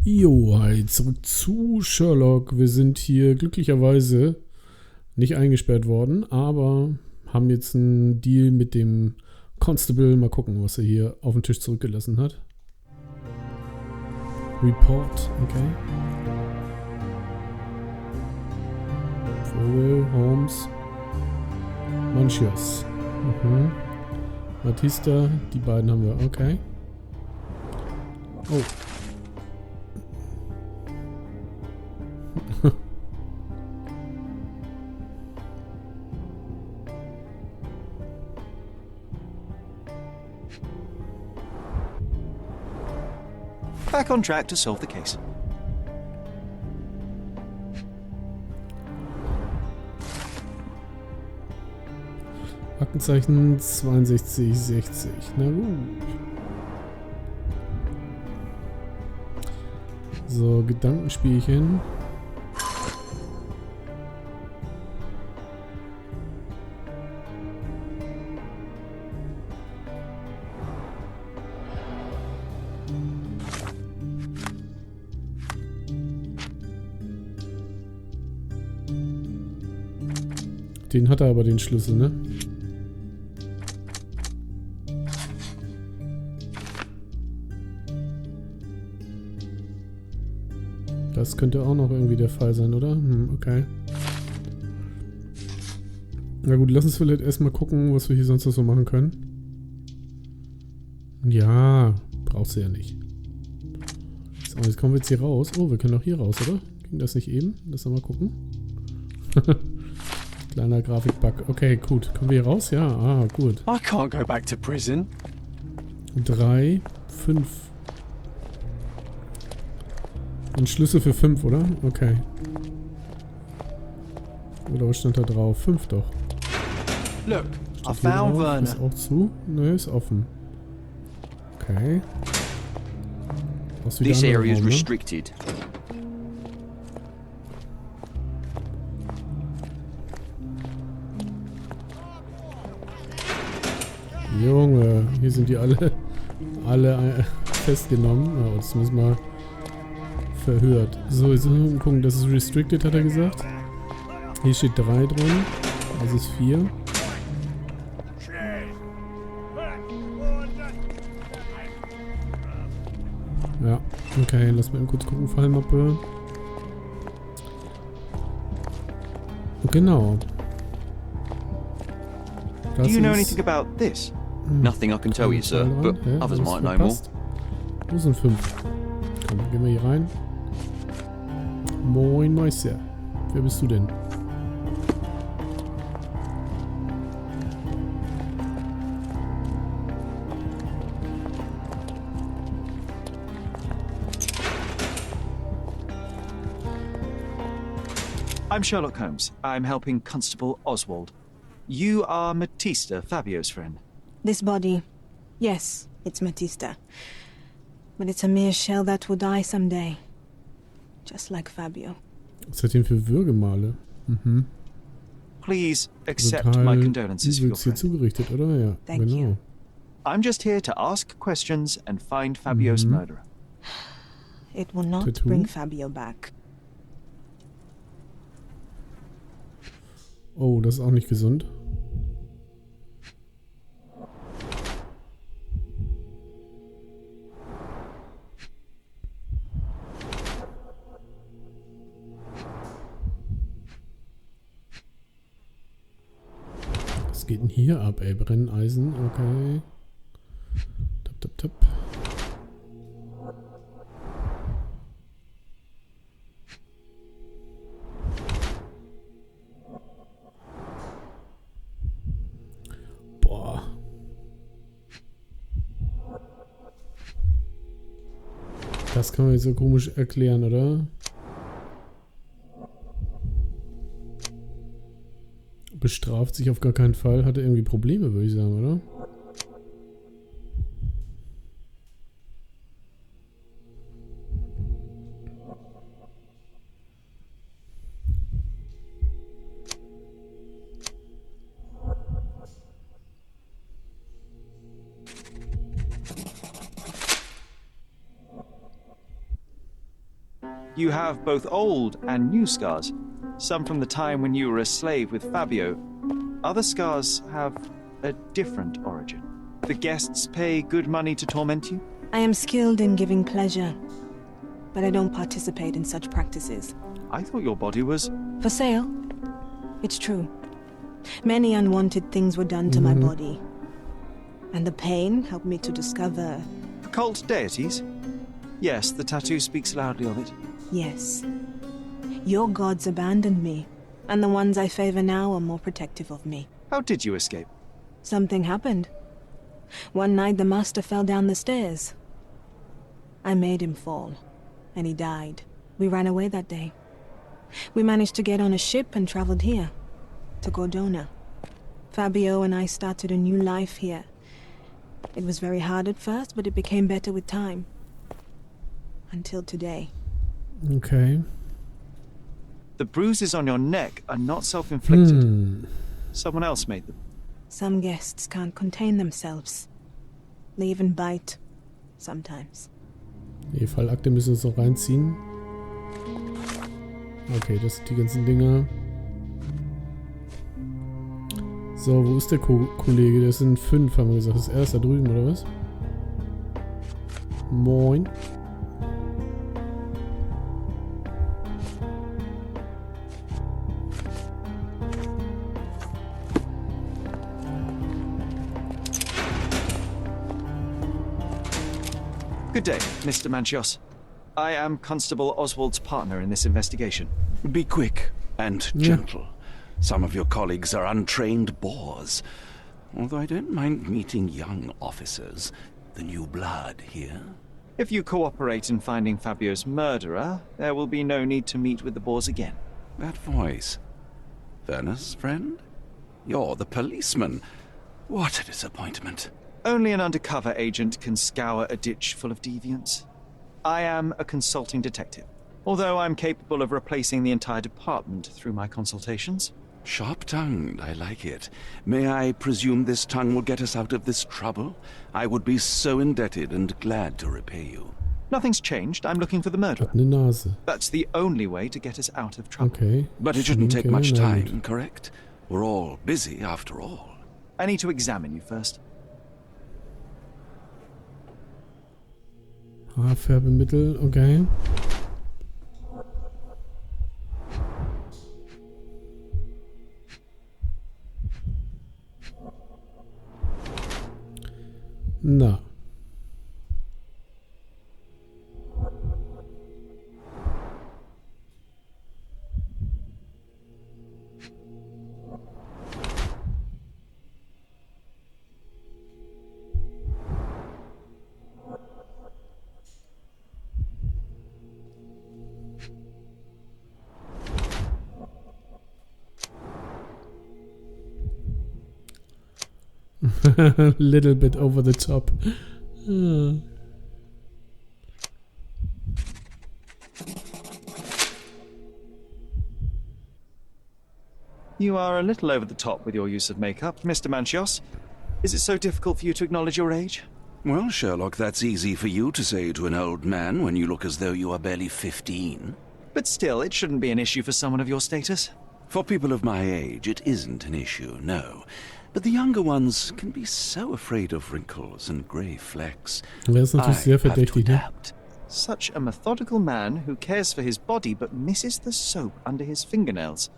Jo, hi, zurück zu Sherlock. Wir sind hier glücklicherweise nicht eingesperrt worden, aber haben jetzt einen Deal mit dem Constable. Mal gucken, was er hier auf den Tisch zurückgelassen hat. Report, okay. Frogwares, Holmes, Manchios. Batista, die beiden haben wir, okay. Oh. Back on track to solve the case. Aktenzeichen 6260. Na gut. So, Gedankenspielchen. Den hat er aber, den Schlüssel, ne? Das könnte auch noch irgendwie der Fall sein, oder? Okay. Na gut, lass uns vielleicht erstmal gucken, was wir hier sonst noch so machen können. Ja, brauchst du ja nicht. So, jetzt kommen wir jetzt hier raus. Oh, wir können auch hier raus, oder? Ging das nicht eben? Lass mal gucken. Kleiner Grafikbug. Okay, gut. Kommen wir hier raus? Ja, gut. I can't go back to prison. 3, 5. Ein Schlüssel für 5, oder? Okay. Oder was stand da drauf? 5 doch. Look, I Steht hier found drauf? Werner. Ist auch zu? Nö, ist offen. Okay. This area is Raum, ne? restricted. Junge, hier sind die alle festgenommen. Ja, das müssen wir verhört. So, jetzt müssen wir gucken, das ist restricted, hat er gesagt. Hier steht 3 drin. Das ist 4. Ja, okay, lass mal eben kurz gucken, Fallmappe. Genau. Do you know anything about this? Nothing I can tell you, sir, but others might know more. Wo sind 5? Komm, gehen wir hier rein. Moin Meister. Wer bist du denn? I'm Sherlock Holmes. I'm helping Constable Oswald. You are Batista, Fabio's friend. This body, yes, it's Batista. But it's a mere shell that will die someday. Just like Fabio. Was hat denn für Würgemale? Please accept Total my condolences for your übelst hier friend. zugerichtet, oder? Ja, Thank genau. you. I'm just here to ask questions and find Fabio's murderer. It will not Tattoo? bring Fabio back. Oh, das ist auch nicht gesund. Was geht denn hier ab, ey? Brenneisen, okay. Tap, tap, tap. Boah. Das kann man jetzt so komisch erklären, oder? Bestraft sich auf gar keinen Fall. Hatte irgendwie Probleme, würde ich sagen, oder? You have both old and new scars. Some from the time when you were a slave with Fabio. Other scars have a different origin. The guests pay good money to torment you? I am skilled in giving pleasure, but I don't participate in such practices. I thought your body was... For sale? It's true. Many unwanted things were done to my body. And the pain helped me to discover... Occult deities? Yes, the tattoo speaks loudly of it. Yes. Your gods abandoned me, and the ones I favor now are more protective of me. How did you escape? Something happened. One night the master fell down the stairs. I made him fall, and he died. We ran away that day. We managed to get on a ship and traveled here, to Gordona. Fabio and I started a new life here. It was very hard at first, but it became better with time. Until today. Okay. The bruises on your neck are not self-inflicted. Someone else made them. Some guests can't contain themselves. They even bite. Sometimes. Die Fallakte müssen wir uns noch reinziehen. Okay, das sind die ganzen Dinger. So, wo ist der Kollege? Das sind 5, haben wir gesagt. Ist er da drüben, oder was? Moin. Good day, Mr. Manchios. I am Constable Oswald's partner in this investigation. Be quick and gentle. Some of your colleagues are untrained boors. Although I don't mind meeting young officers, the new blood here. If you cooperate in finding Fabio's murderer, there will be no need to meet with the boars again. That voice. Werner's friend? You're the policeman. What a disappointment. Only an undercover agent can scour a ditch full of deviants. I am a consulting detective, although I'm capable of replacing the entire department through my consultations. Sharp-tongued, I like it. May I presume this tongue will get us out of this trouble? I would be so indebted and glad to repay you. Nothing's changed. I'm looking for the murderer. Hat eine Nase. That's the only way to get us out of trouble. Okay. But it shouldn't take much na time, gut. correct? We're all busy after all. I need to examine you first. Haarfärbemittel, okay. Na. Little bit over the top. You are a little over the top with your use of makeup, Mr. Manchios. Is it so difficult for you to acknowledge your age? Well, Sherlock, that's easy for you to say to an old man when you look as though you are barely 15. But still, it shouldn't be an issue for someone of your status. For people of my age, it isn't an issue, no. But the younger ones can be so afraid of wrinkles and grey flecks. Der ist natürlich sehr verdächtig, ne? Such a methodical man who cares for his body but misses the soap under his fingernails.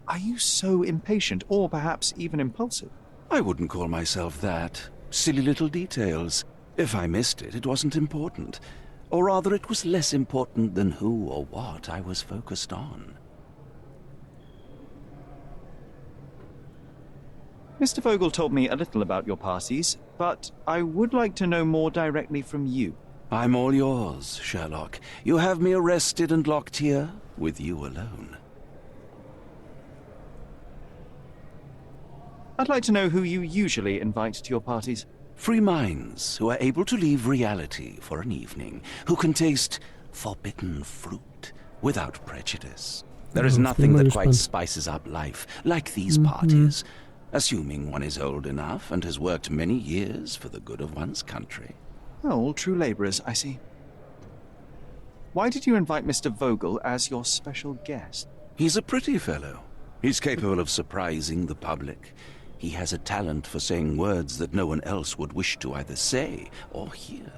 Are you so impatient, or perhaps even impulsive? I wouldn't call myself that. Silly little details. If I missed it, it wasn't important. Or rather, it was less important than who or what I was focused on. Mr. Vogel told me a little about your parties, but I would like to know more directly from you. I'm all yours, Sherlock. You have me arrested and locked here, with you alone. I'd like to know who you usually invite to your parties. Free minds who are able to leave reality for an evening, who can taste forbidden fruit without prejudice. There is nothing that quite spices up life like these parties, assuming one is old enough and has worked many years for the good of one's country. Oh, all true labourers, I see. Why did you invite Mr. Vogel as your special guest? He's a pretty fellow. He's capable of surprising the public. He has a talent for saying words that no one else would wish to either say or hear.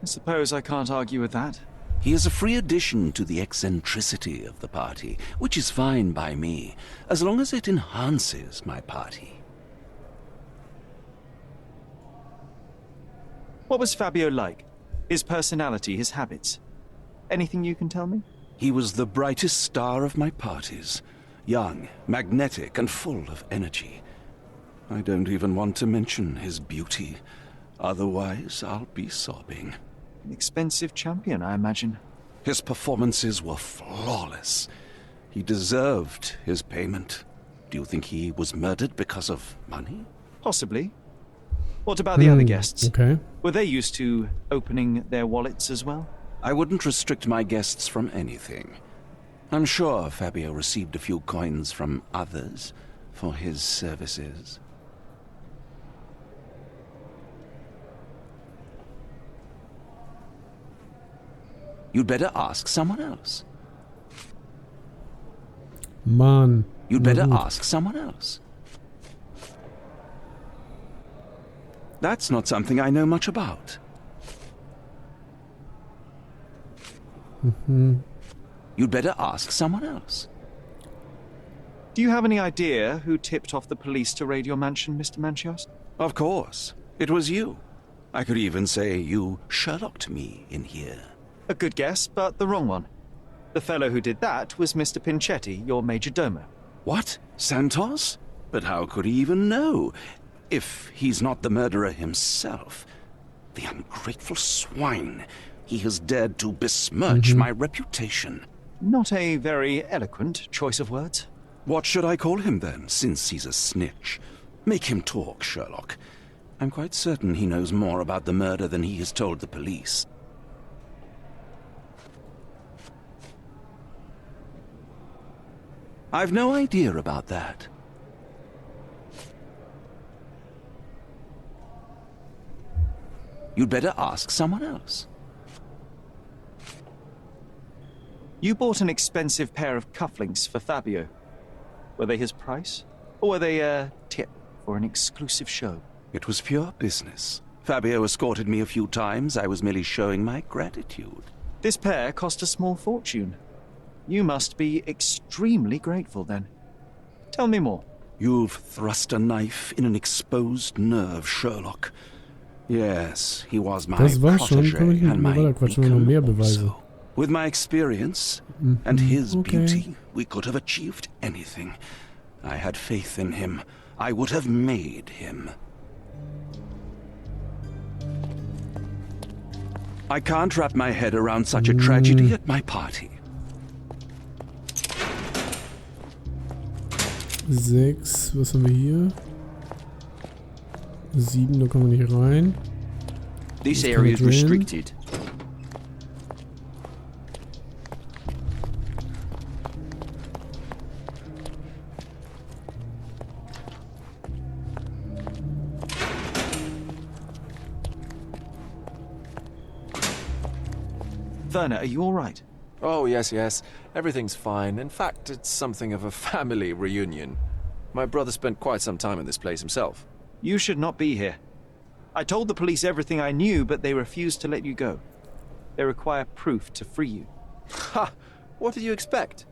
I suppose I can't argue with that. He is a free addition to the eccentricity of the party, which is fine by me, as long as it enhances my party. What was Fabio like? His personality, his habits? Anything you can tell me? He was the brightest star of my parties. Young, magnetic, and full of energy. I don't even want to mention his beauty. Otherwise, I'll be sobbing. An expensive champion, I imagine. His performances were flawless. He deserved his payment. Do you think he was murdered because of money? Possibly. What about the other guests? Okay. Were they used to opening their wallets as well? I wouldn't restrict my guests from anything. I'm sure Fabio received a few coins from others for his services. You'd better ask someone else. Mann. You'd better ask someone else. That's not something I know much about. You'd better ask someone else. Do you have any idea who tipped off the police to raid your mansion, Mr. Manchios? Of course. It was you. I could even say you Sherlocked me in here. A good guess, but the wrong one. The fellow who did that was Mr. Pinchetti, your major domo. What? Santos? But how could he even know? If he's not the murderer himself. The ungrateful swine. He has dared to besmirch my reputation. Not a very eloquent choice of words. What should I call him then, since he's a snitch? Make him talk, Sherlock. I'm quite certain he knows more about the murder than he has told the police. I've no idea about that. You'd better ask someone else. You bought an expensive pair of cufflinks for Fabio. Were they his price? Or were they a tip for an exclusive show? It was pure business. Fabio escorted me a few times. I was merely showing my gratitude. This pair cost a small fortune. You must be extremely grateful then. Tell me more. You've thrust a knife in an exposed nerve, Sherlock. Yes, he was my protégé and my beacon also. With my experience and his beauty, we could have achieved anything. I had faith in him. I would have made him. I can't wrap my head around such a tragedy at my party. 6, was haben wir hier? 7, da kommen wir nicht rein. This area is restricted. Werner, are you all right? Oh, yes. Everything's fine. In fact, it's something of a family reunion. My brother spent quite some time in this place himself. You should not be here. I told the police everything I knew, but they refused to let you go. They require proof to free you. Ha! What did you expect?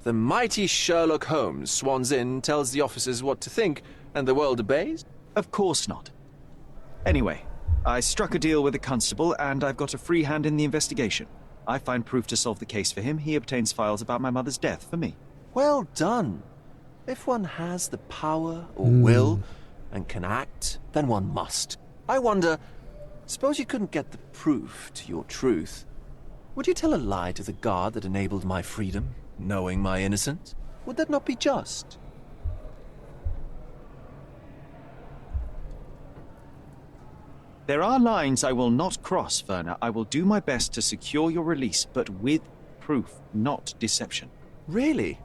The mighty Sherlock Holmes swans in, tells the officers what to think, and the world obeys? Of course not. Anyway, I struck a deal with the constable, and I've got a free hand in the investigation. I find proof to solve the case for him. He obtains files about my mother's death for me. Well done. If one has the power or will and can act, then one must. I wonder, suppose you couldn't get the proof to your truth. Would you tell a lie to the guard that enabled my freedom, knowing my innocence? Would that not be just? There are lines I will not cross, Werner. I will do my best to secure your release, but with proof, not deception. Really?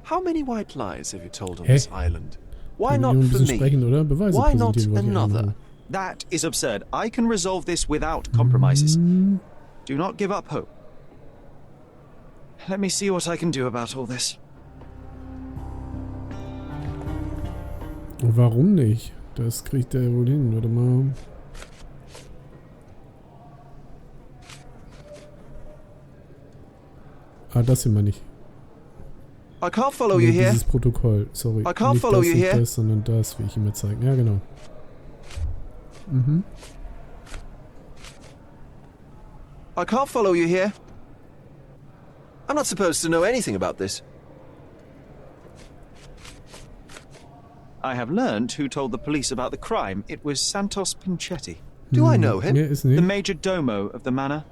How many white lies have you told on this island? Why not for me? Why not another? That is absurd. I can resolve this without compromises. Do not give up hope. let me see what I can do about all this. Warum nicht? Das kriegt er wohl hin, warte mal. Ah, das hier meine ich. I can't follow Nee, you here. dieses Protokoll, sorry. I can't Nicht follow das, you nicht here. das, sondern das will ich ihm jetzt zeigen. Ja, genau. Mhm. I can't follow you here. I'm not supposed to know anything about this. I have learned who told the police about the crime. It was Santos Pinchetti, Do I know him? Mehr ist the nicht. major domo of the manor.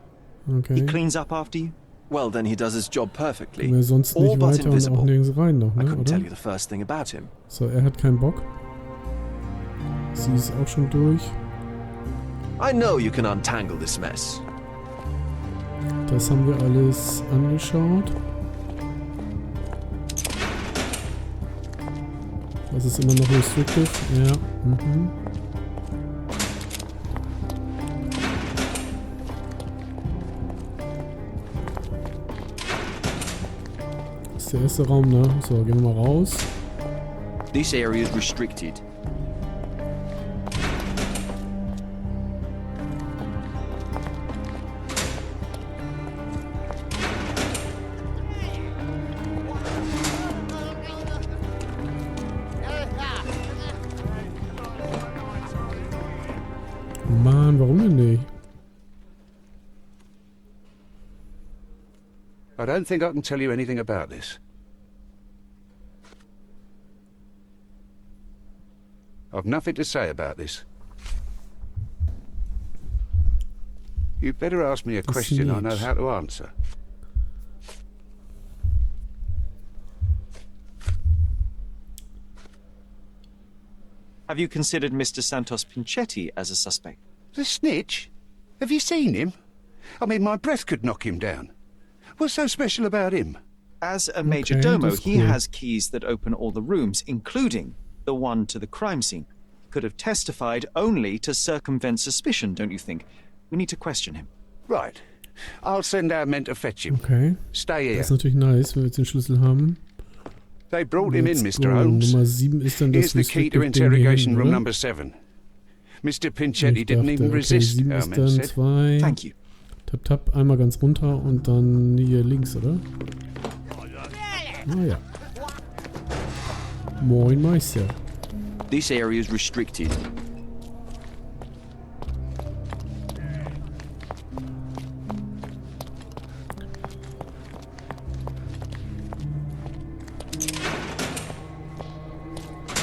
He Okay. cleans up after you. Well, then he does his job perfectly. Wir sonst All nicht but weiter und auch invisible. nirgends rein noch, I ne, couldn't oder? tell you the first thing about him. So, er hat keinen Bock. Sie ist auch schon durch. I know you can untangle this mess. Das haben wir alles angeschaut. Das ist immer noch restrictive. Ja. Mhm. Das ist der erste Raum, ne? So, gehen wir mal raus. This area is restricted. Mann, warum denn nicht? I don't think I can tell you anything about this. I've nothing to say about this. You'd better ask me a question I know how to answer. Have you considered Mr. Santos Pinchetti as a suspect? The snitch? Have you seen him? I mean, my breath could knock him down. What's so special about him? As a major Okay, domo, that's he cool. has keys that open all the rooms, including the one to the crime scene. Could have testified only to circumvent suspicion, don't you think? We need to question him. Right. I'll send our men to fetch him. Okay. Stay here. Das ist natürlich nice, wenn wir jetzt den Schlüssel haben. They brought him in, Let's Mr. go. Holmes. Nummer 7 ist dann das Here's the key to restrictive Ding hier interrogation hinten, room oder? number 7. Mr. Pinchetti Ich didn't dachte, even okay, resist, 7 our ist men dann said. 2. Thank you. Tap, tap, einmal ganz runter und dann hier links, oder? Ah ja. Moin Meister. This area is restricted.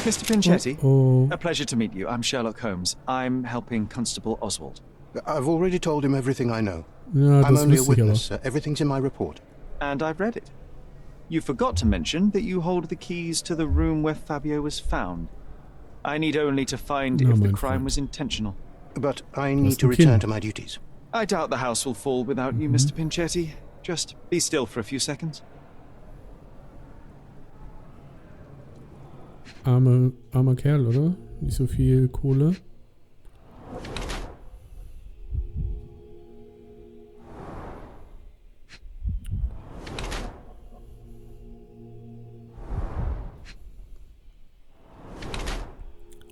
Mr. Pinchetti, Oh. a pleasure to meet you. I'm Sherlock Holmes. I'm helping Constable Oswald. I've already told him everything I know. Ja, I'm das only a wusste ich aber. witness. Everything's in my report. And I've read it. You forgot to mention that you hold the keys to the room where Fabio was found. I need only to find No, if the mein crime Freund. was intentional. But I need to ein return Kind. to my duties. I doubt the house will fall without you, Mr. Pinchetti. Just be still for a few seconds. Armer Kerl, oder? Nicht so viel Kohle.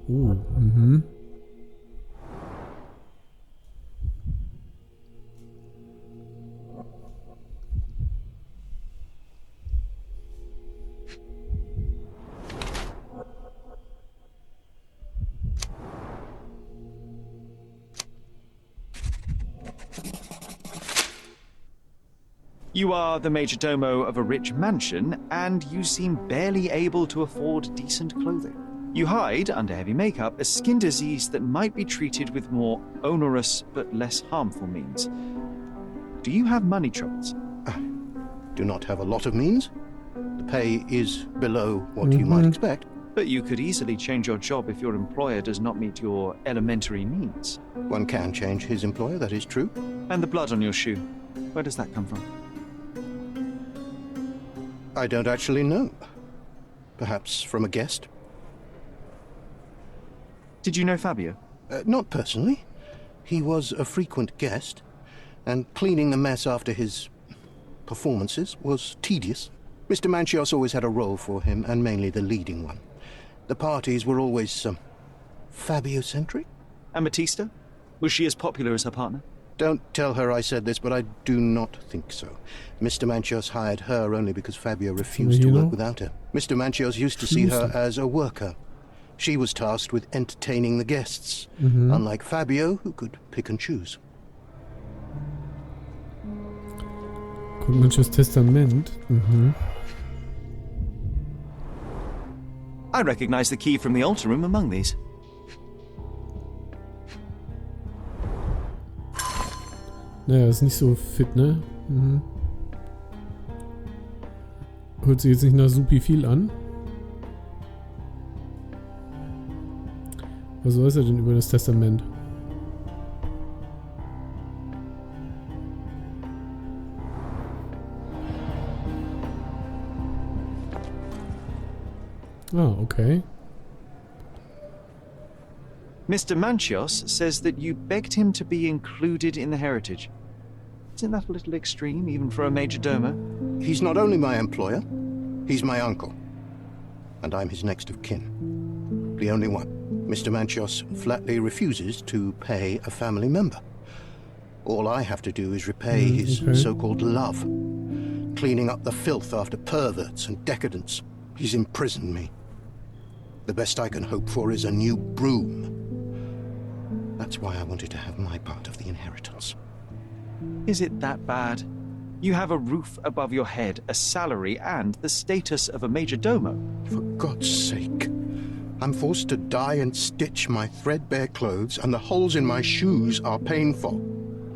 Mhm. You are the major domo of a rich mansion, and you seem barely able to afford decent clothing. You hide under heavy makeup a skin disease that might be treated with more onerous but less harmful means. Do you have money troubles? Do not have a lot of means. The pay is below what you might expect. But you could easily change your job if your employer does not meet your elementary needs. One can change his employer, that is true. And the blood on your shoe, where does that come from? I don't actually know. Perhaps from a guest? Did you know Fabio? Not personally. He was a frequent guest, and cleaning the mess after his performances was tedious. Mr. Manchios always had a role for him, and mainly the leading one. The parties were always, Fabio-centric? And Batista? Was she as popular as her partner? Don't tell her I said this, but I do not think so. Mr. Manchios hired her only because Fabio refused to work without her. Mr. Manchios used to see her as a worker. She was tasked with entertaining the guests, unlike Fabio, who could pick and choose. Manches Testament. I recognize the key from the altar room among these. Naja, ist nicht so fit, ne? Hört sich jetzt nicht nach supi viel an. Was weiß er denn über das Testament? Ah, okay. Mr. Manchios says that you begged him to be included in the heritage. Isn't that a little extreme, even for a major domo? He's not only my employer, he's my uncle. And I'm his next of kin. The only one. Mr. Manchios flatly refuses to pay a family member. All I have to do is repay his so-called love. Cleaning up the filth after perverts and decadents. He's imprisoned me. The best I can hope for is a new broom. That's why I wanted to have my part of the inheritance. Is it that bad? You have a roof above your head, a salary, and the status of a major domo. For God's sake. I'm forced to dye and stitch my threadbare clothes, and the holes in my shoes are painful.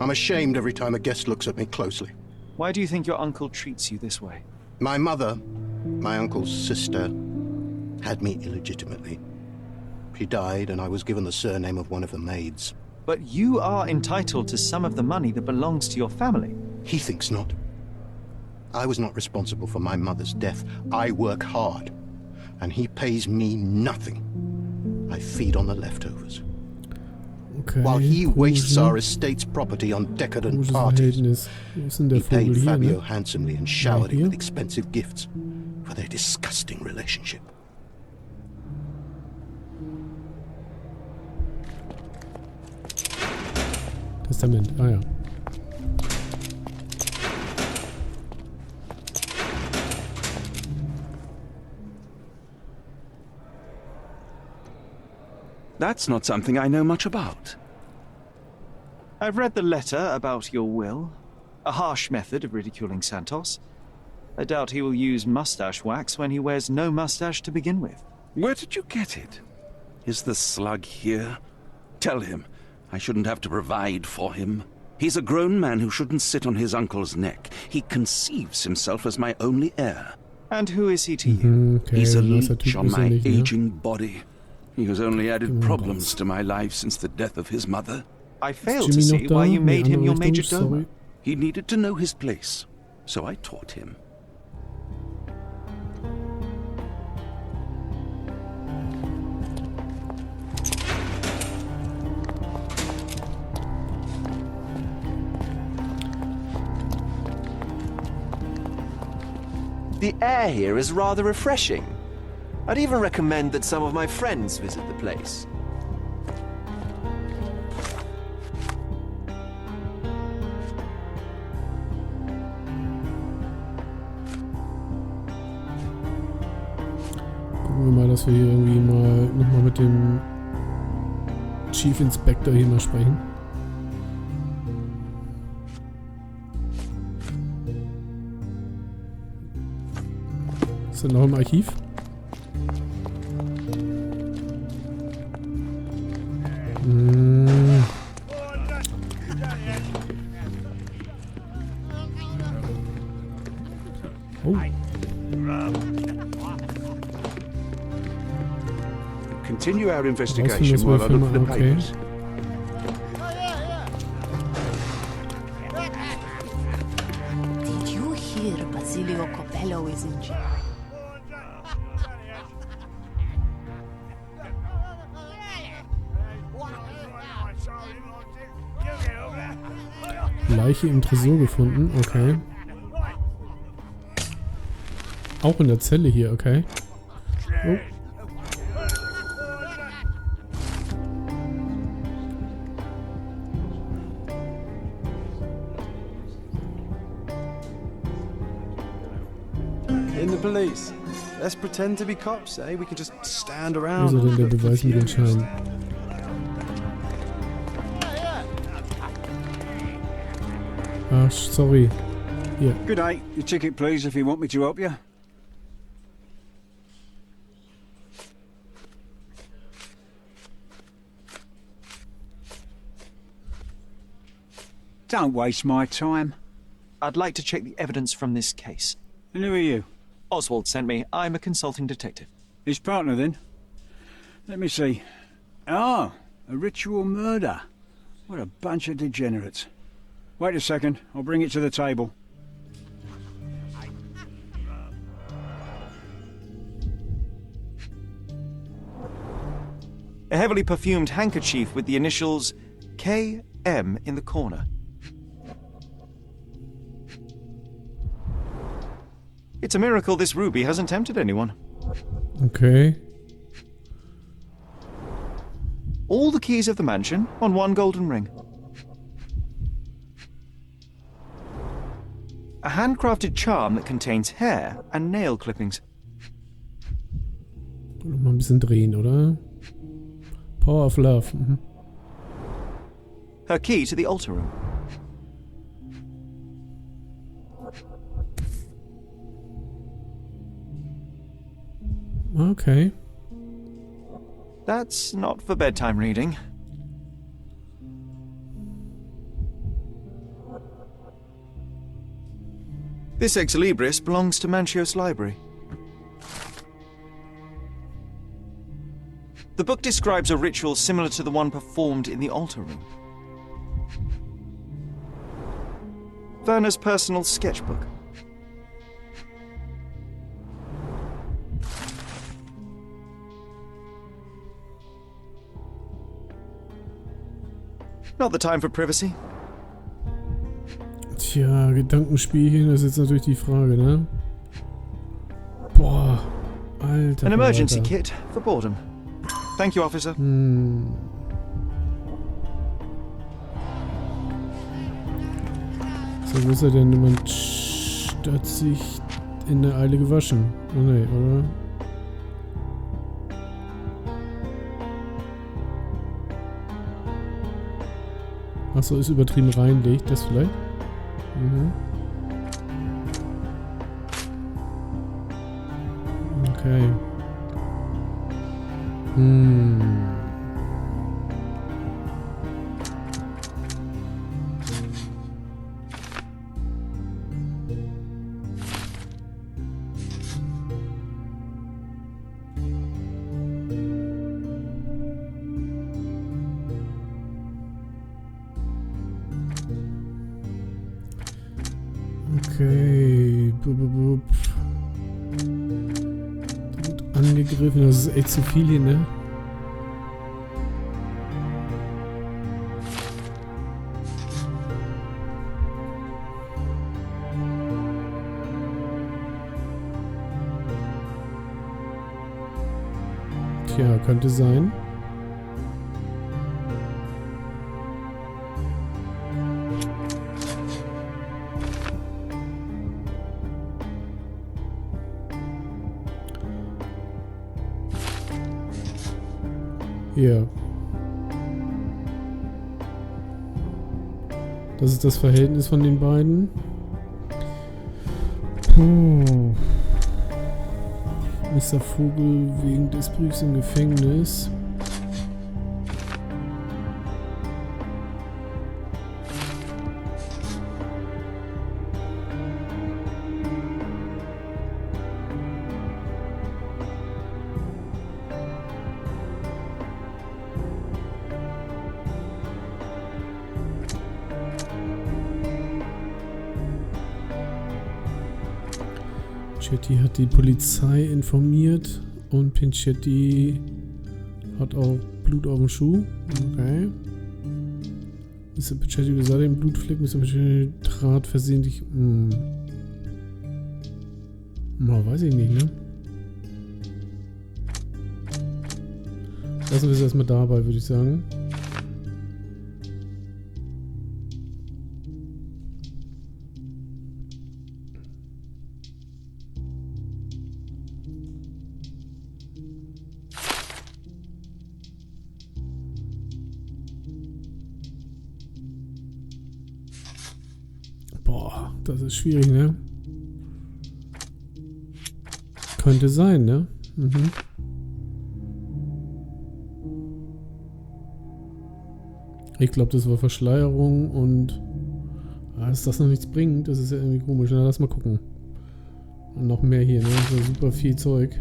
I'm ashamed every time a guest looks at me closely. Why do you think your uncle treats you this way? My mother, my uncle's sister, had me illegitimately. She died, and I was given the surname of one of the maids. But you are entitled to some of the money that belongs to your family. He thinks not. I was not responsible for my mother's death. I work hard, and he pays me nothing. I feed on the leftovers. Okay, while he wastes our estate's property on decadent parties. He paid Fabio handsomely and showered him with expensive gifts for their disgusting relationship. Testament, ah ja. That's not something I know much about. I've read the letter about your will. A harsh method of ridiculing Santos. I doubt he will use mustache wax when he wears no mustache to begin with. Where did you get it? Is the slug here? Tell him I shouldn't have to provide for him. He's a grown man who shouldn't sit on his uncle's neck. He conceives himself as my only heir. And who is he to you? Okay, He's a leech on my aging body. He has only added problems raus. to my life since the death of his mother. I fail to see why you made him your major domo. He needed to know his place, so I taught him. The air here is rather refreshing. I'd even recommend that some of my friends visit the place. Gucken wir mal, dass wir hier irgendwie mal nochmal mit dem Chief Inspector hier mal sprechen. Ist er noch im Archiv? Oh. Continue our investigation while I look for the papers. Did you hear Basilio Copello is in jail? Leiche im Tresor gefunden, okay. Auch in der Zelle hier, okay. Oh. In the police. Let's pretend to be cops, eh? We can just stand around. Also denn der Beweis mit den Scheinen. Ah, sorry. Hier. Good day. Your ticket, please, if you want me to help you. Don't waste my time. I'd like to check the evidence from this case. And who are you? Oswald sent me. I'm a consulting detective. His partner, then? Let me see. Ah, a ritual murder. What a bunch of degenerates. Wait a second. I'll bring it to the table. A heavily perfumed handkerchief with the initials KM in the corner. It's a miracle this ruby hasn't tempted anyone. Okay. All the keys of the mansion on one golden ring. A handcrafted charm that contains hair and nail clippings. Mal ein bisschen drehen, oder? Power of Love. Mhm. Her key to the altar room. Okay. That's not for bedtime reading. This ex libris belongs to Manchios Library. The book describes a ritual similar to the one performed in the altar room. Werner's personal sketchbook. Not the time for privacy. Tja, Gedankenspielchen, das ist jetzt natürlich die Frage, ne? Boah, Alter. An emergency kit for boredom. Thank you, officer. So, wo ist er denn? Jemand hat sich in der Eile gewaschen. Oh ne, oder? Achso, ist übertrieben reinlegt, das vielleicht? Mhm. Okay. Okay. Gut angegriffen, das ist echt zu viel hier, ne? Tja, könnte sein. Ja. Das ist das Verhältnis von den beiden. Puh. Mr. Vogel wegen des Briefs im Gefängnis. Pinchetti hat die Polizei informiert und Pinchetti hat auch Blut auf dem Schuh. Okay. Mr. Pinchetti besah den Blutfleck, Mr. Pinchetti trat versehentlich. Weiß ich nicht, ne? Lassen wir es erstmal dabei, würde ich sagen. Boah, das ist schwierig, ne? Könnte sein, ne? Mhm. Ich glaube, das war Verschleierung und dass das noch nichts bringt, das ist ja irgendwie komisch. Na, lass mal gucken. Und noch mehr hier, ne? Das ist ja super viel Zeug.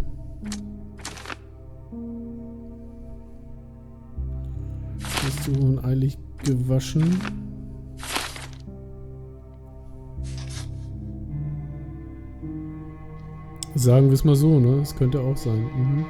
Bist du uneilig gewaschen? Sagen wir es mal so, ne? Das könnte auch sein. Mhm.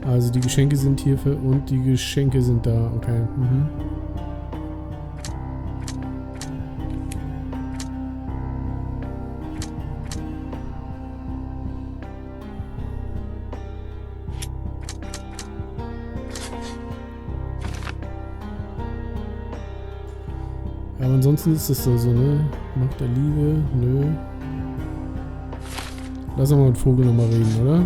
Also die Geschenke sind hier und die Geschenke sind da. Okay. Mhm. Aber ansonsten ist es so, ne? Macht der Liebe? Nö. Lass uns mal mit Vogel nochmal reden, oder?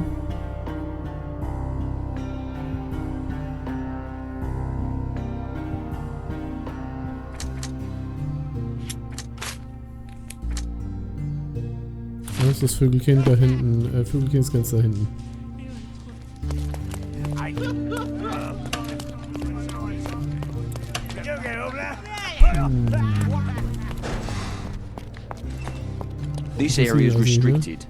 Da ist das Vögelchen da hinten. Vögelchen ist ganz da hinten. This area is restricted.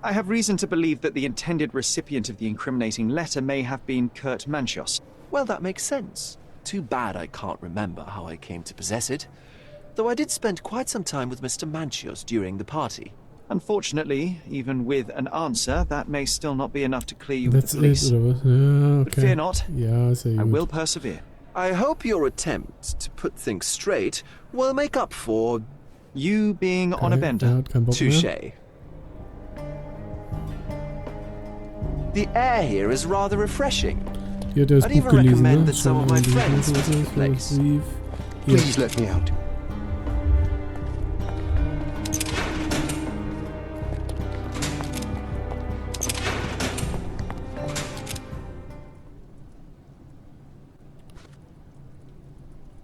I have reason to believe that the intended recipient of the incriminating letter may have been Kurt Manchos. Well, that makes sense. Too bad I can't remember how I came to possess it. Though I did spend quite some time with Mr. Manchos during the party. Unfortunately, even with an answer, that may still not be enough to clear you with That's the police. it, oder was? Ja, okay. But fear not. Ja, sehr gut. I will persevere. I hope your attempt to put things straight will make up for you being on a bender. Touché. The air here is rather refreshing. Hier hat er das I'd Buch even gelesen, recommend ne? that some of my friends visit the place. Please let me out.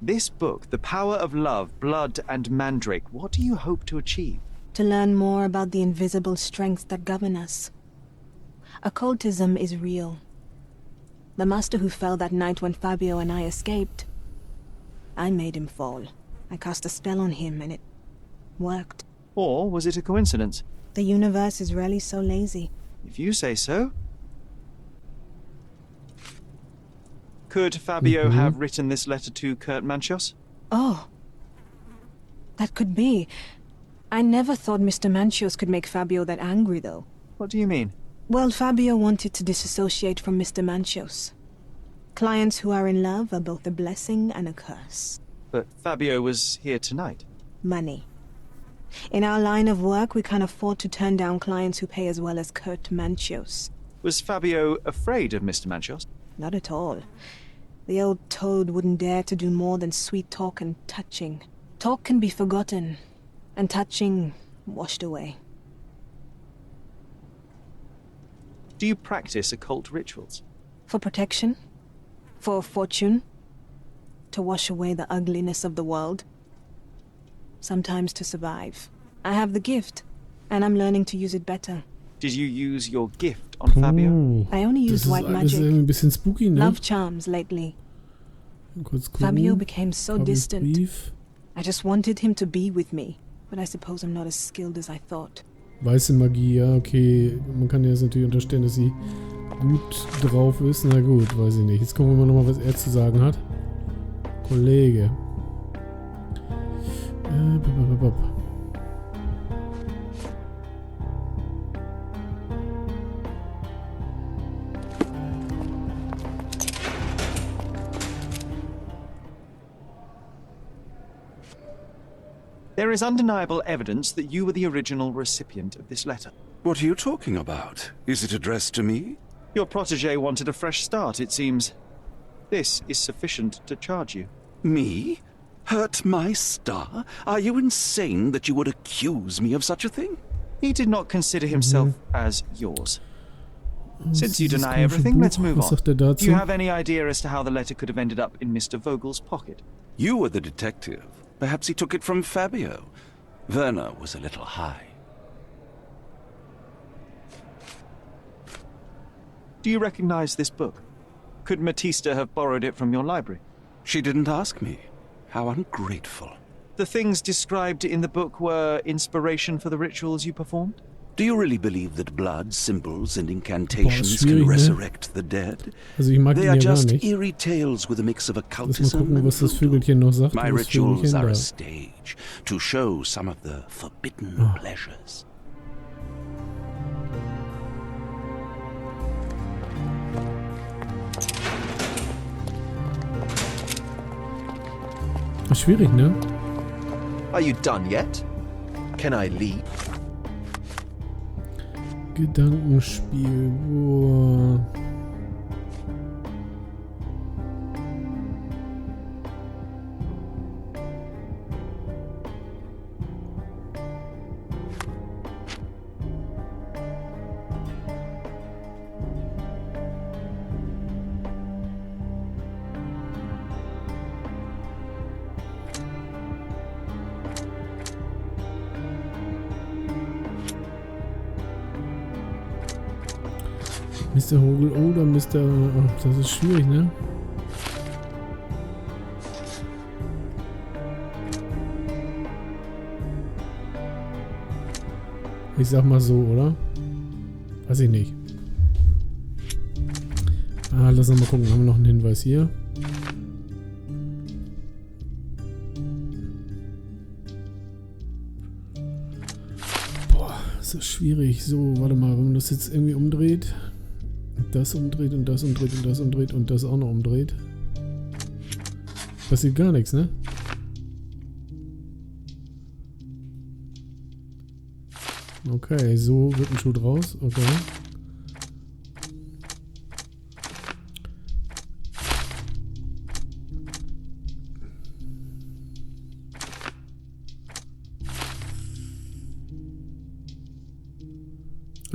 This book, The Power of Love, Blood and Mandrake, what do you hope to achieve? To learn more about the invisible strengths that govern us. Occultism is real. The master who fell that night when Fabio and I escaped, I made him fall. I cast a spell on him and it worked. Or was it a coincidence? The universe is rarely so lazy. If you say so. Could Fabio have written this letter to Kurt Manchos? Oh. That could be. I never thought Mr. Manchos could make Fabio that angry, though. What do you mean? Well, Fabio wanted to disassociate from Mr. Manchos. Clients who are in love are both a blessing and a curse. But Fabio was here tonight. Money. In our line of work, we can't afford to turn down clients who pay as well as Kurt Manchos. Was Fabio afraid of Mr. Manchos? Not at all. The old toad wouldn't dare to do more than sweet talk and touching. Talk can be forgotten, and touching washed away. Do you practice occult rituals? For protection? For fortune? To wash away the ugliness of the world? Sometimes to survive. I have the gift. And I'm learning to use it better. Did you use your gift on Fabio? I only used white magic. Ein bisschen spooky, ne? Love charms lately. Kurz gucken. Fabio became so distant. Brief. I just wanted him to be with me, but I suppose I'm not as skilled as I thought. Weiße Magie, ja, okay. Man kann ja jetzt natürlich unterstellen, dass sie gut drauf ist. Na gut, weiß ich nicht. Jetzt gucken wir mal nochmal, was er zu sagen hat. Kollege. There is undeniable evidence that you were the original recipient of this letter. What are you talking about? Is it addressed to me? Your protege wanted a fresh start, it seems. This is sufficient to charge you. Me? Hurt my star? Are you insane that you would accuse me of such a thing? He did not consider himself as yours. Since you deny everything, let's move on. Do you have any idea as to how the letter could have ended up in Mr. Vogel's pocket? You were the detective. Perhaps he took it from Fabio. Werner was a little high. Do you recognize this book? Could Matista have borrowed it from your library? She didn't ask me. How ungrateful. The things described in the book were inspiration for the rituals you performed? Do you really believe that blood, symbols, and incantations can resurrect the dead? They are just eerie tales with a mix of occultism and voodoo. My rituals are a stage to show some of the forbidden pleasures. Schwierig, ne? Are you done yet? Can I leave? Gedankenspiel. Boah. Mr. Vogel oder Mr. Oh, das ist schwierig, ne? Ich sag mal so, oder? Weiß ich nicht. Lass uns mal gucken. Haben wir noch einen Hinweis hier? Boah, ist das schwierig. So, warte mal, wenn man das jetzt irgendwie umdreht. Das umdreht und das umdreht und das umdreht und das auch noch umdreht. Passiert gar nichts, ne? Okay, so wird ein Schuh draus. Okay.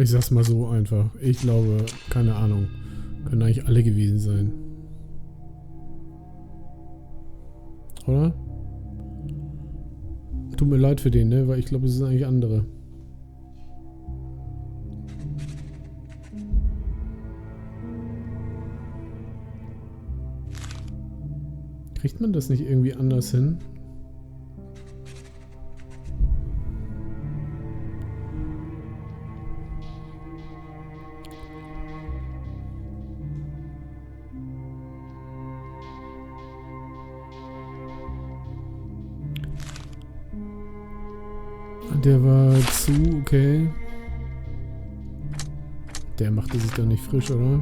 Ich sag's mal so einfach. Ich glaube, keine Ahnung. Können eigentlich alle gewesen sein. Oder? Tut mir leid für den, ne? Weil ich glaube, es sind eigentlich andere. Kriegt man das nicht irgendwie anders hin? Der war zu, okay. Der machte sich doch nicht frisch, oder?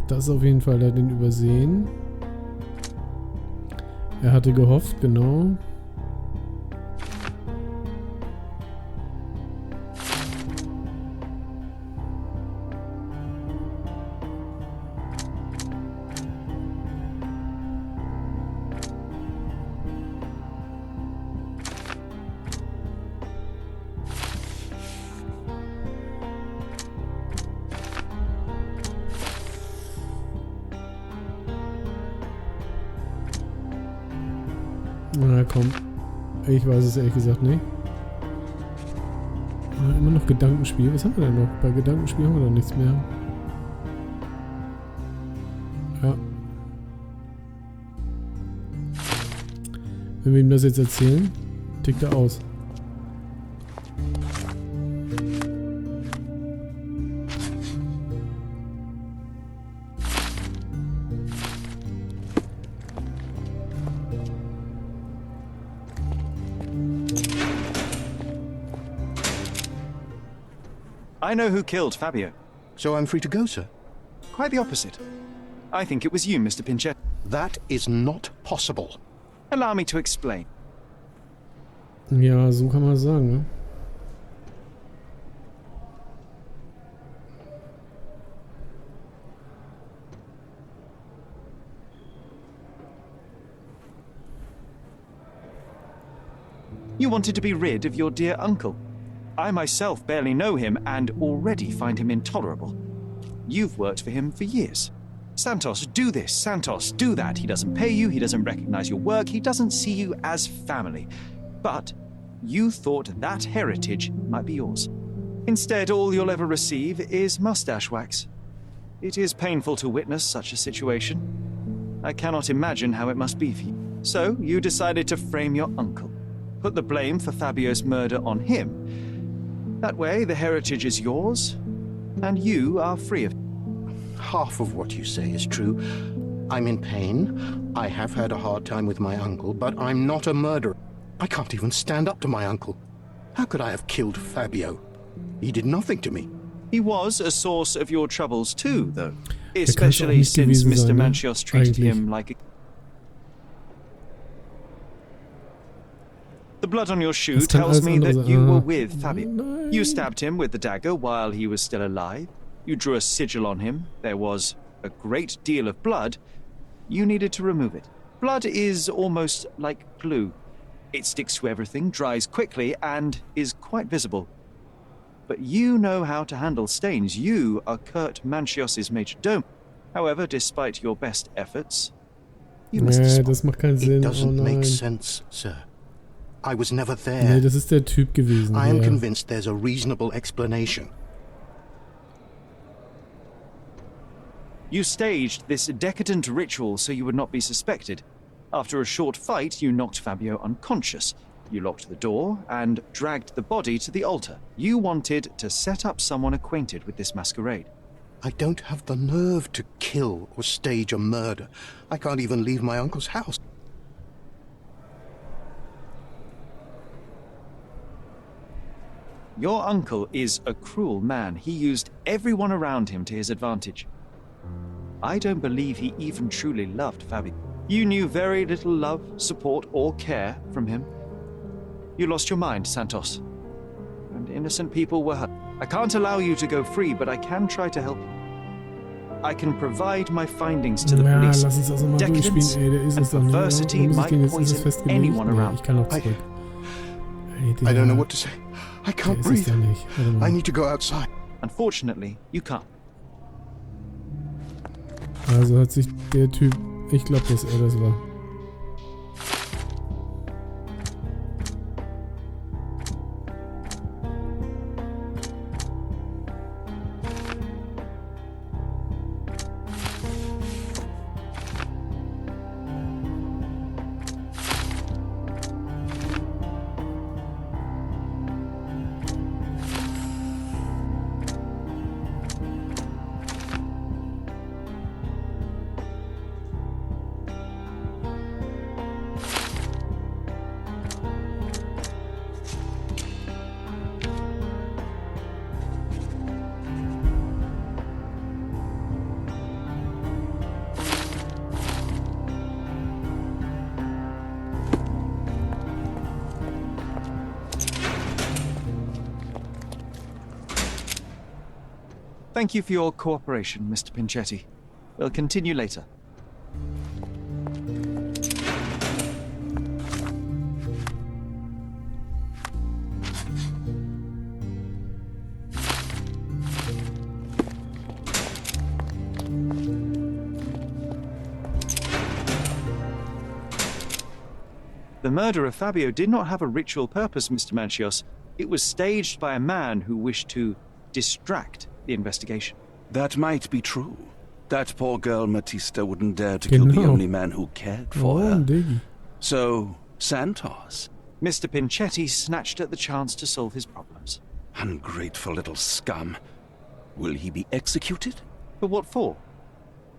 Das auf jeden Fall, der hat ihn übersehen. Er hatte gehofft, genau. Na komm. Ich weiß es ehrlich gesagt nicht. Immer noch Gedankenspiel. Was haben wir denn noch? Bei Gedankenspiel haben wir doch nichts mehr. Ja. Wenn wir ihm das jetzt erzählen, tickt er aus. I know who killed Fabio. So I'm free to go, sir? Quite the opposite. I think it was you, Mr. Pinchetti. That is not possible. Allow me to explain. Ja, so kann man sagen, ne? You wanted to be rid of your dear uncle. I myself barely know him and already find him intolerable. You've worked for him for years. Santos, do this. Santos, do that. He doesn't pay you. He doesn't recognize your work. He doesn't see you as family. But you thought that heritage might be yours. Instead, all you'll ever receive is mustache wax. It is painful to witness such a situation. I cannot imagine how it must be for you. So you decided to frame your uncle. Put the blame for Fabio's murder on him. That way, the heritage is yours, and you are free of it. Half of what you say is true. I'm in pain. I have had a hard time with my uncle, but I'm not a murderer. I can't even stand up to my uncle. How could I have killed Fabio? He did nothing to me. He was a source of your troubles too, though. Especially since Mr. Manchios treated him like a... The blood on your shoe tells me that you were with Fabio. You stabbed him with the dagger while he was still alive. You drew a sigil on him. There was a great deal of blood. You needed to remove it. Blood is almost like glue. It sticks to everything, dries quickly, and is quite visible. But you know how to handle stains. You are Kurt Manchios' major domo. However, despite your best efforts, you missed a spot. Das macht keinen Sinn. It doesn't make sense, sir. I was never there. Nee, das ist der Typ gewesen. I am convinced there's a reasonable explanation. You staged this decadent ritual so you would not be suspected. After a short fight, you knocked Fabio unconscious. You locked the door and dragged the body to the altar. You wanted to set up someone acquainted with this masquerade. I don't have the nerve to kill or stage a murder. I can't even leave my uncle's house. Your uncle is a cruel man. He used everyone around him to his advantage. I don't believe he even truly loved Fabio. You knew very little love, support, or care from him. You lost your mind, Santos. And innocent people were hurt. I can't allow you to go free, but I can try to help you. I can provide my findings to the police. Lass uns also mal Decadence and perversity might poison anyone around. Ich kann auch zurück. I don't know what to say. I can't breathe. I need to go outside. Unfortunately, you can't. Also hat sich der Typ... Ich glaube, dass er das war. Thank you for your cooperation, Mr. Pinchetti. We'll continue later. The murder of Fabio did not have a ritual purpose, Mr. Manchios. It was staged by a man who wished to distract the investigation. That might be true. That poor girl Matista wouldn't dare to kill the only man who cared for her. Diggy. So, Santos. Mr. Pinchetti snatched at the chance to solve his problems. Ungrateful little scum. Will he be executed? But what for?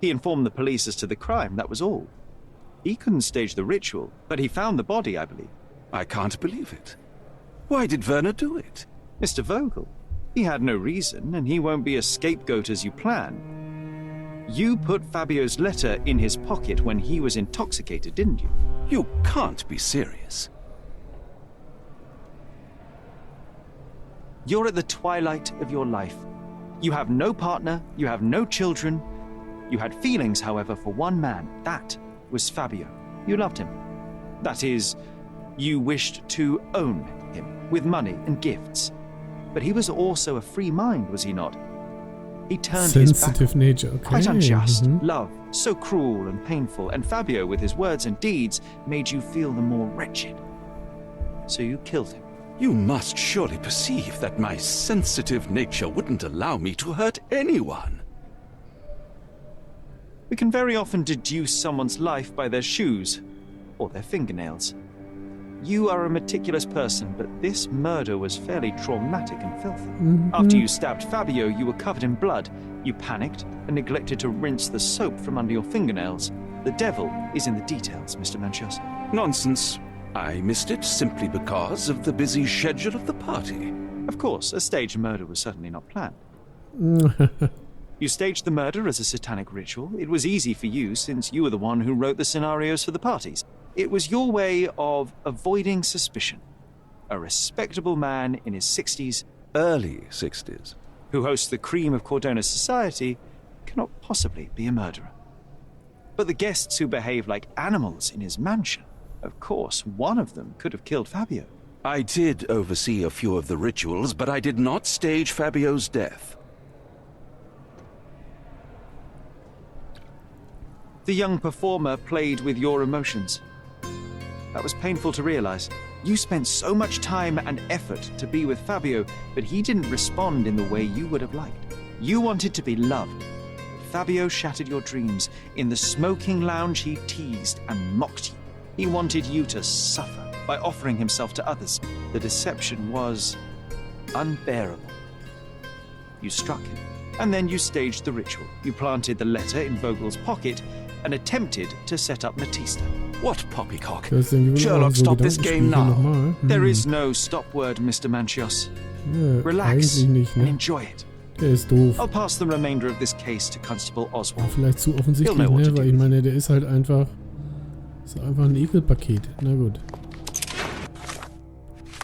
He informed the police as to the crime, that was all. He couldn't stage the ritual, but he found the body, I believe. I can't believe it. Why did Werner do it? Mr. Vogel. He had no reason, and he won't be a scapegoat as you plan. You put Fabio's letter in his pocket when he was intoxicated, didn't you? You can't be serious. You're at the twilight of your life. You have no partner, you have no children. You had feelings, however, for one man. That was Fabio. You loved him. That is, you wished to own him with money and gifts. But he was also a free mind, was he not? He turned his back. Sensitive nature, okay. Quite unjust. Love, so cruel and painful. And Fabio, with his words and deeds, made you feel the more wretched. So you killed him. You must surely perceive that my sensitive nature wouldn't allow me to hurt anyone. We can very often deduce someone's life by their shoes or their fingernails. You are a meticulous person, but this murder was fairly traumatic and filthy. After you stabbed Fabio, you were covered in blood. You panicked and neglected to rinse the soap from under your fingernails. The devil is in the details, Mr. Manchios. Nonsense. I missed it simply because of the busy schedule of the party. Of course, a staged murder was certainly not planned. You staged the murder as a satanic ritual. It was easy for you, since you were the one who wrote the scenarios for the parties. It was your way of avoiding suspicion. A respectable man in his 60s, early 60s, who hosts the cream of Cordona's society, cannot possibly be a murderer. But the guests who behave like animals in his mansion, of course, one of them could have killed Fabio. I did oversee a few of the rituals, but I did not stage Fabio's death. The young performer played with your emotions. That was painful to realize. You spent so much time and effort to be with Fabio, but he didn't respond in the way you would have liked. You wanted to be loved. Fabio shattered your dreams. In the smoking lounge, he teased and mocked you. He wanted you to suffer by offering himself to others. The deception was unbearable. You struck him, and then you staged the ritual. You planted the letter in Vogel's pocket and attempted to set up Matista. What poppycock? Sherlock, stop this game now. There is no stop word, Mr. Manchios. Ja, Relax nicht, ne? and enjoy it. Der ist doof. I'll pass the remainder of this case to Constable Oswald. Vielleicht zu offensichtlich, ne? Weil ich meine, der ist halt einfach... Ist einfach ein Ekelpaket. Na gut.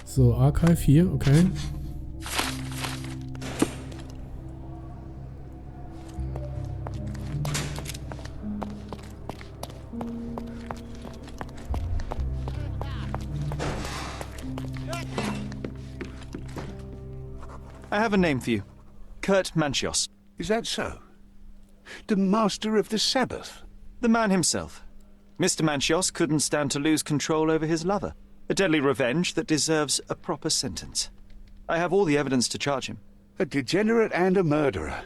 So, Archive hier, okay. I have a name for you. Kurt Manchios. Is that so? The master of the Sabbath? The man himself. Mr. Manchios couldn't stand to lose control over his lover. A deadly revenge that deserves a proper sentence. I have all the evidence to charge him. A degenerate and a murderer.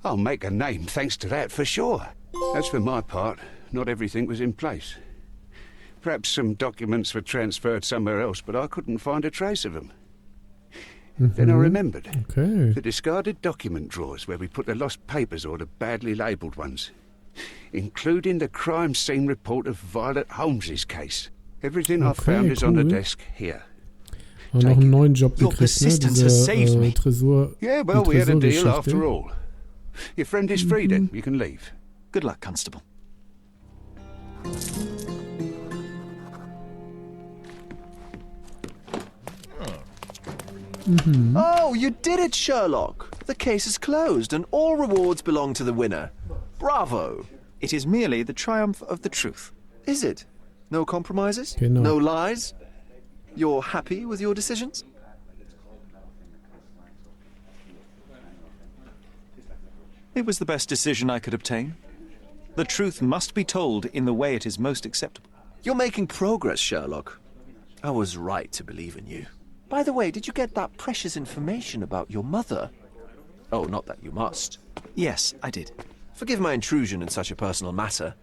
I'll make a name thanks to that for sure. As for my part, not everything was in place. Perhaps some documents were transferred somewhere else, but I couldn't find a trace of them. Then I remembered. Okay. The discarded document drawers where we put the lost papers or the badly labelled ones. Including the crime scene report of Violet Holmes's case. Everything I've found is on the desk here. Und noch einen neuen Job gekriegt, ne? Diese Tresor. Yeah, well, we had a deal after all. Your friend is free then. You can leave. Good luck, Constable. Oh, you did it, Sherlock. The case is closed and all rewards belong to the winner. Bravo. It is merely the triumph of the truth. Is it? No compromises? Genau. No lies? You're happy with your decisions? It was the best decision I could obtain. The truth must be told in the way it is most acceptable. You're making progress, Sherlock. I was right to believe in you. By the way, did you get that precious information about your mother? Oh, not that you must. Yes, I did. Forgive my intrusion in such a personal matter.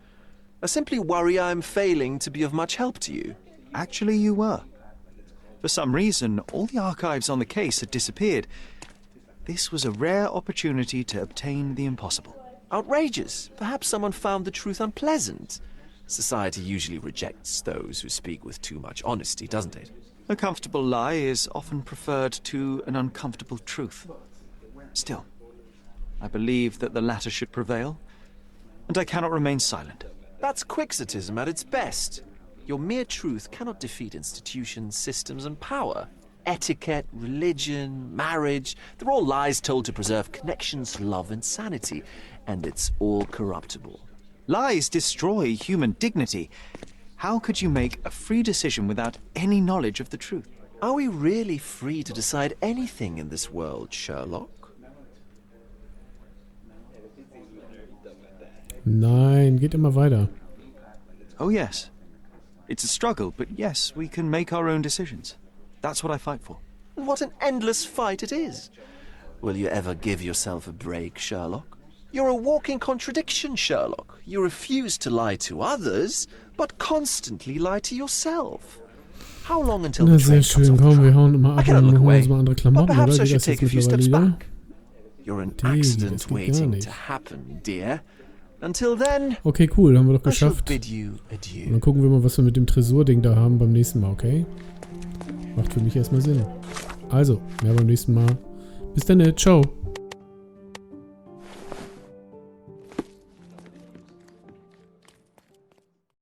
I simply worry I'm failing to be of much help to you. Actually, you were. For some reason, all the archives on the case had disappeared. This was a rare opportunity to obtain the impossible. Outrageous. Perhaps someone found the truth unpleasant. Society usually rejects those who speak with too much honesty, doesn't it? A comfortable lie is often preferred to an uncomfortable truth. Still, I believe that the latter should prevail, and I cannot remain silent. That's quixotism at its best. Your mere truth cannot defeat institutions, systems, and power. Etiquette, religion, marriage, they're all lies told to preserve connections, love, and sanity, and it's all corruptible. Lies destroy human dignity. How could you make a free decision without any knowledge of the truth? Are we really free to decide anything in this world, Sherlock? Nein, geht immer weiter. Oh yes. It's a struggle, but yes, we can make our own decisions. That's what I fight for. What an endless fight it is. Will you ever give yourself a break, Sherlock? You're a walking contradiction, Sherlock. You refuse to lie to others, but constantly lie to yourself. How long until Na, the sehr train comes schön. off the Komm, wir track? hauen immer I ab cannot und look holen away. uns mal andere But Klamotten, oder? perhaps I Geht should das take jetzt a few steps mittlerweile back. You're an Digga, das accident geht gar waiting nicht. to happen, dear. Until then, Okay, cool, haben wir doch I shall geschafft. bid you Und adieu. dann gucken wir mal, was wir mit dem Tresording da haben beim nächsten Mal, okay? Macht für mich erstmal Sinn. Also, ja, beim nächsten Mal. Bis dann, ciao.